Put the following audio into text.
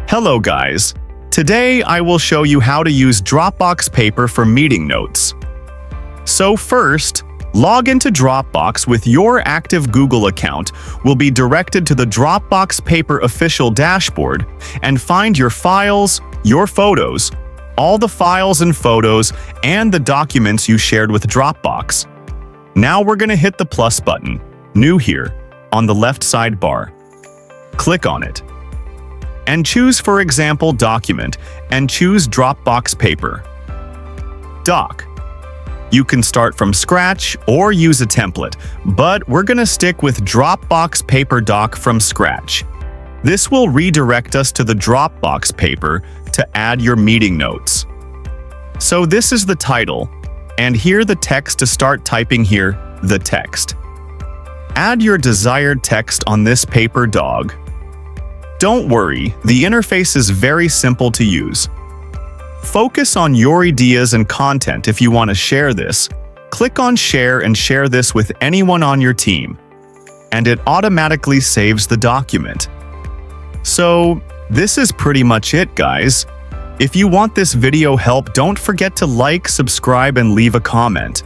Hello guys! Today I will show you how to use Dropbox Paper for meeting notes. So first, log into Dropbox with your active Google account. Will be directed to the Dropbox Paper official dashboard and find your files, your photos, all the files and photos, and the documents you shared with Dropbox. Now we're going to hit the plus button, New here, on the left sidebar. Click on it. And choose, for example, Document, and choose Dropbox Paper. Doc. You can start from scratch or use a template, but we're going to stick with Dropbox Paper Doc from scratch. This will redirect us to the Dropbox Paper to add your meeting notes. So this is the title, and here the text to start typing here, the text. Add your desired text on this paper dog. Don't worry, the interface is very simple to use. Focus on your ideas and content if you want to share this. Click on Share and share this with anyone on your team, and it automatically saves the document. So, this is pretty much it, guys. If you want this video help, don't forget to like, subscribe, and leave a comment.